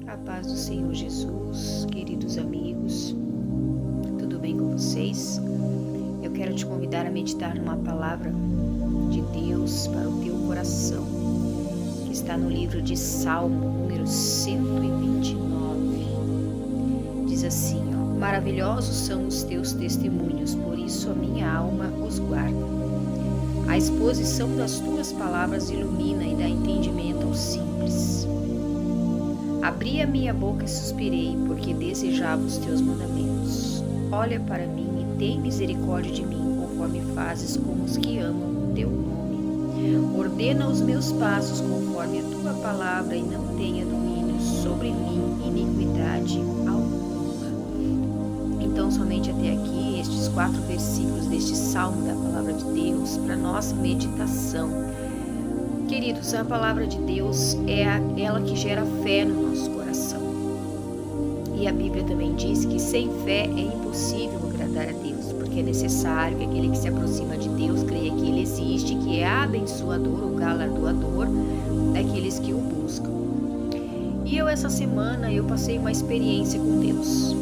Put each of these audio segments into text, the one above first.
A paz do Senhor Jesus, queridos amigos, tudo bem com vocês? Eu quero te convidar a meditar numa palavra de Deus para o teu coração, que está no livro de Salmo, número 129. Diz assim, maravilhosos são os teus testemunhos, por isso a minha alma os guarda. A exposição das tuas palavras ilumina e dá entendimento aos simples. Abri a minha boca e suspirei, porque desejava os teus mandamentos. Olha para mim e tem misericórdia de mim, conforme fazes com os que amam o teu nome. Ordena os meus passos conforme a tua palavra e não tenha domínio sobre mim iniquidade alguma. Então, somente até aqui, estes 4 versículos deste Salmo da Palavra de Deus para nossa meditação. Queridos, a palavra de Deus é ela que gera fé no nosso coração. E a Bíblia também diz que sem fé é impossível agradar a Deus, porque é necessário que aquele que se aproxima de Deus creia que Ele existe, que é abençoador ou galardoador daqueles que o buscam. E essa semana, eu passei uma experiência com Deus.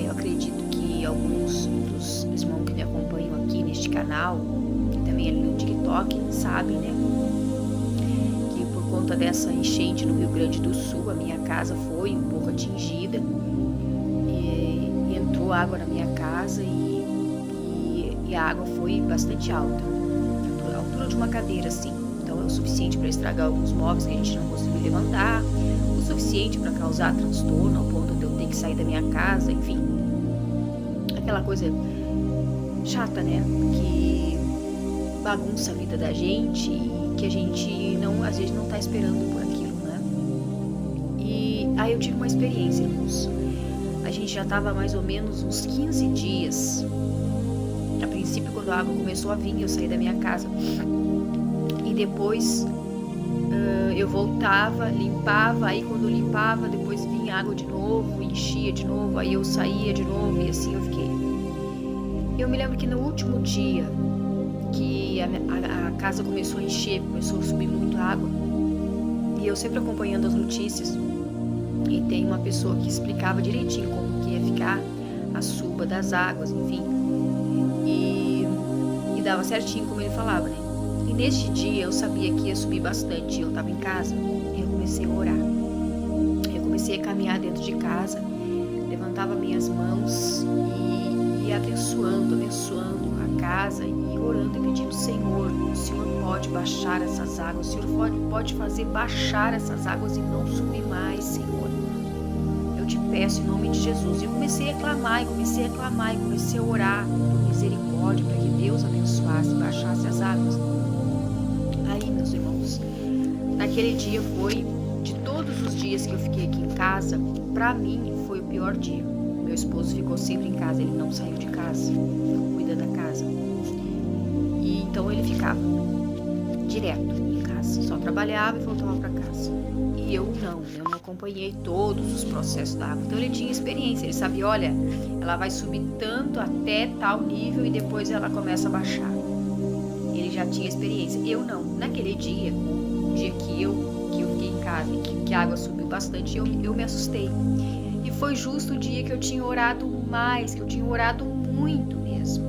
Eu acredito que alguns dos irmãos que me acompanham aqui neste canal, e também ali no TikTok, sabem, né? Por conta dessa enchente no Rio Grande do Sul, a minha casa foi um pouco atingida e entrou água na minha casa e a água foi bastante alta, a altura de uma cadeira assim. Então é o suficiente para estragar alguns móveis que a gente não conseguiu levantar, o suficiente para causar transtorno ao ponto de eu ter que sair da minha casa, enfim, aquela coisa chata, né, que bagunça a vida da gente e que a gente às vezes não está esperando por aquilo, né? E aí eu tive uma experiência, irmãos. A gente já estava mais ou menos uns 15 dias. A princípio, quando a água começou a vir, eu saí da minha casa. E depois eu voltava, limpava, aí quando eu limpava, depois vinha água de novo, enchia de novo, aí eu saía de novo e assim eu fiquei. Eu me lembro que no último dia que a casa começou a encher, começou a subir muito água, e eu sempre acompanhando as notícias, e tem uma pessoa que explicava direitinho como que ia ficar a suba das águas, enfim, e dava certinho como ele falava, né? E neste dia eu sabia que ia subir bastante, eu estava em casa, e eu comecei a orar, eu comecei a caminhar dentro de casa, levantava minhas mãos e abençoando a casa e orando e pedindo: Senhor, o Senhor pode baixar essas águas, o Senhor pode fazer baixar essas águas e não subir mais, Senhor. Eu te peço em nome de Jesus. E eu comecei a clamar, e comecei a orar por misericórdia, para que Deus abençoasse, baixasse as águas. Aí, meus irmãos, naquele dia foi, de todos os dias que eu fiquei aqui em casa, para mim foi o pior dia. Meu esposo ficou sempre em casa, ele não saiu de casa, ficou cuidando da casa. E então ele ficava direto em casa, só trabalhava e voltava para casa. E eu não acompanhei todos os processos da água. Então ele tinha experiência, ele sabia, olha, ela vai subir tanto até tal nível e depois ela começa a baixar. Ele já tinha experiência. Eu não. Naquele dia, o dia que eu fiquei em casa e que a água subiu bastante, eu me assustei. E foi justo o dia que eu tinha orado mais, que eu tinha orado muito mesmo.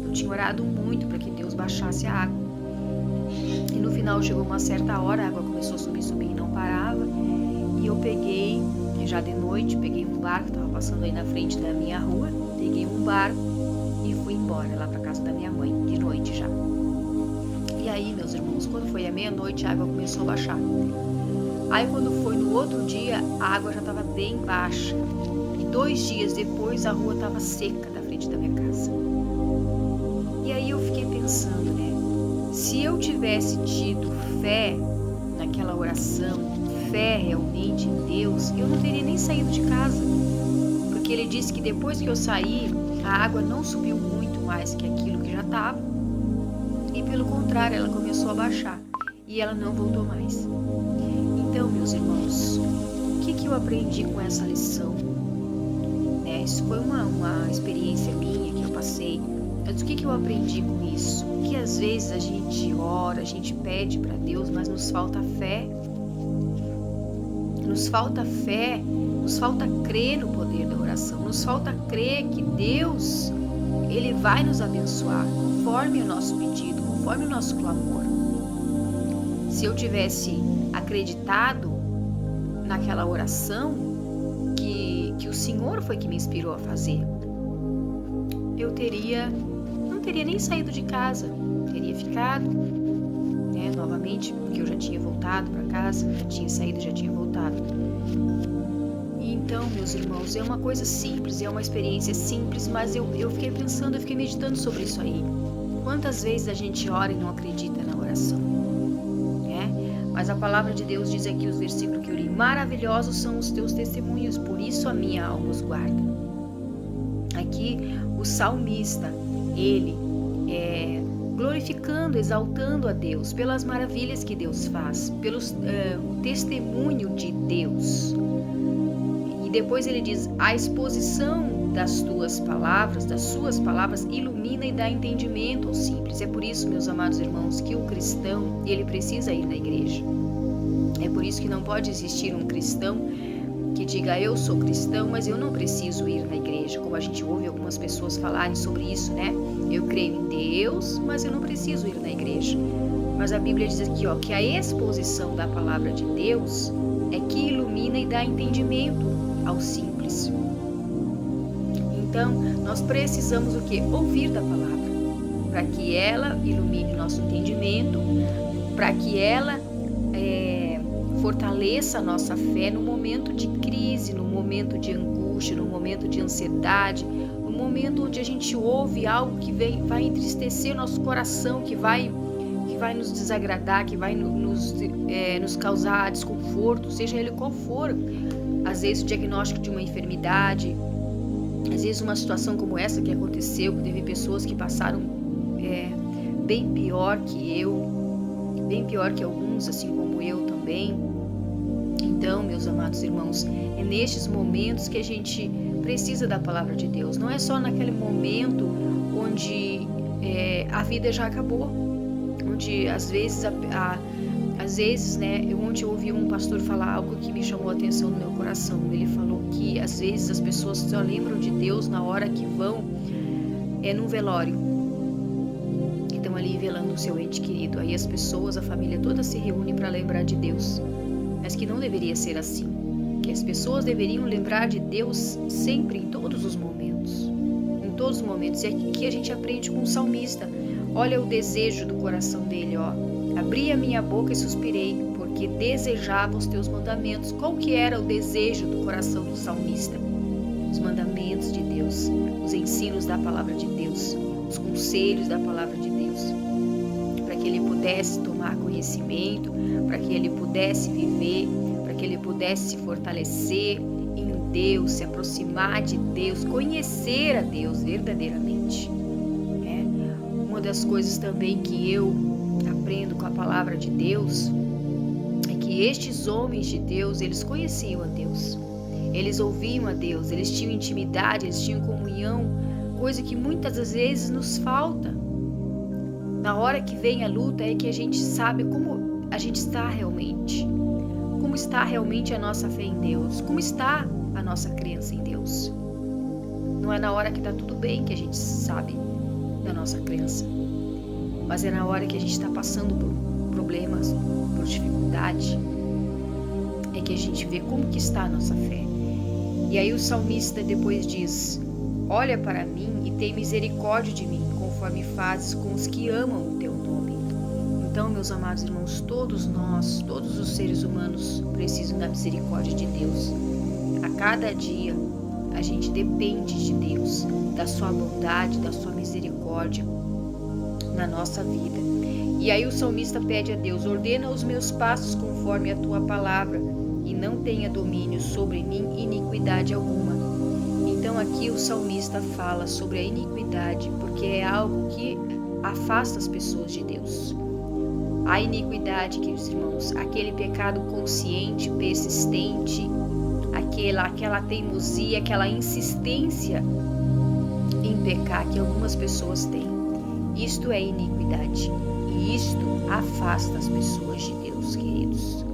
Eu tinha orado muito para que Deus baixasse a água. E no final chegou uma certa hora, a água começou a subir e não parava. E eu peguei, já de noite, peguei um barco, estava passando aí na frente da minha rua, peguei um barco e fui embora lá para casa da minha mãe, de noite já. E aí, meus irmãos, quando foi à meia-noite, a água começou a baixar. Aí quando foi no outro dia, a água já estava bem baixa. E 2 dias depois, a rua estava seca da frente da minha casa. E aí eu fiquei pensando, né? Se eu tivesse tido fé naquela oração, fé realmente em Deus, eu não teria nem saído de casa. Porque ele disse que depois que eu saí, a água não subiu muito mais que aquilo que já estava. E pelo contrário, ela começou a baixar. E ela não voltou mais. Então, meus irmãos, o que eu aprendi com essa lição? Isso foi uma experiência minha que eu passei. Mas o que eu aprendi com isso? Que às vezes a gente ora, a gente pede para Deus, mas nos falta fé. nos falta fé, nos falta crer no poder da oração, nos falta crer que Deus, Ele vai nos abençoar conforme o nosso pedido, conforme o nosso clamor. Se eu tivesse acreditado naquela oração que o Senhor foi que me inspirou a fazer, eu não teria nem saído de casa, teria ficado, novamente, porque eu já tinha voltado para casa, já tinha saído, já tinha voltado. Então, meus irmãos, é uma coisa simples, é uma experiência simples, mas eu fiquei pensando, eu fiquei meditando sobre isso aí. Quantas vezes a gente ora e não acredita na oração? Mas a palavra de Deus diz aqui, os versículos que eu li: maravilhosos são os teus testemunhos, por isso a minha alma os guarda. Aqui, o salmista, ele glorificando, exaltando a Deus pelas maravilhas que Deus faz, pelo testemunho de Deus. E depois ele diz: a exposição das suas palavras ilumina e dá entendimento aos simples. É por isso, meus amados irmãos, que o cristão, ele precisa ir na igreja. É por isso que não pode existir um cristão que diga: eu sou cristão, mas eu não preciso ir na igreja. Como a gente ouve algumas pessoas falarem sobre isso, eu creio em Deus, mas eu não preciso ir na igreja. Mas a Bíblia diz aqui, que a exposição da palavra de Deus é que ilumina e dá entendimento aos simples. Então, nós precisamos o quê? Ouvir da palavra, para que ela ilumine nosso entendimento, para que ela fortaleça a nossa fé no momento de crise, no momento de angústia, no momento de ansiedade, no momento onde a gente ouve algo que vai entristecer o nosso coração, que vai nos desagradar, que vai nos causar desconforto, seja ele qual for. Às vezes o diagnóstico de uma enfermidade, às vezes uma situação como essa que aconteceu, que teve pessoas que passaram bem pior que eu, bem pior que alguns, assim como eu também. Então, meus amados irmãos, é nestes momentos que a gente precisa da palavra de Deus. Não é só naquele momento onde a vida já acabou, onde às vezes ontem eu ouvi um pastor falar algo que me chamou a atenção no meu coração. Ele falou que às vezes as pessoas só lembram de Deus na hora que vão num velório. Estão ali velando o seu ente querido. Aí as pessoas, a família toda se reúne para lembrar de Deus. Mas que não deveria ser assim. Que as pessoas deveriam lembrar de Deus sempre, em todos os momentos. Em todos os momentos. E aqui a gente aprende com o salmista. Olha o desejo do coração dele, Abri a minha boca e suspirei, porque desejava os teus mandamentos. Qual que era o desejo do coração do salmista? Os mandamentos de Deus, os ensinos da palavra de Deus, os conselhos da palavra de Deus, para que ele pudesse tomar conhecimento, para que ele pudesse viver, para que ele pudesse se fortalecer em Deus, se aproximar de Deus, conhecer a Deus verdadeiramente. Uma das coisas também que eu aprendo com a palavra de Deus é que estes homens de Deus, eles conheciam a Deus, eles ouviam a Deus, eles tinham intimidade, eles tinham comunhão, coisa que muitas das vezes nos falta. Na hora que vem a luta é que a gente sabe como a gente está realmente, como está realmente a nossa fé em Deus, como está a nossa crença em Deus. Não é na hora que está tudo bem que a gente sabe da nossa crença, mas é na hora que a gente está passando por problemas, por dificuldade, é que a gente vê como que está a nossa fé. E aí o salmista depois diz: olha para mim e tem misericórdia de mim, conforme fazes com os que amam o teu nome. Então, meus amados irmãos, todos nós, todos os seres humanos precisam da misericórdia de Deus. A cada dia a gente depende de Deus, da sua bondade, da sua misericórdia na nossa vida. E aí o salmista pede a Deus: ordena os meus passos conforme a tua palavra e não tenha domínio sobre mim iniquidade alguma. Então aqui o salmista fala sobre a iniquidade, porque é algo que afasta as pessoas de Deus. A iniquidade, queridos irmãos, aquele pecado consciente, persistente, aquela teimosia, aquela insistência em pecar que algumas pessoas têm. Isto é iniquidade e isto afasta as pessoas de Deus, queridos.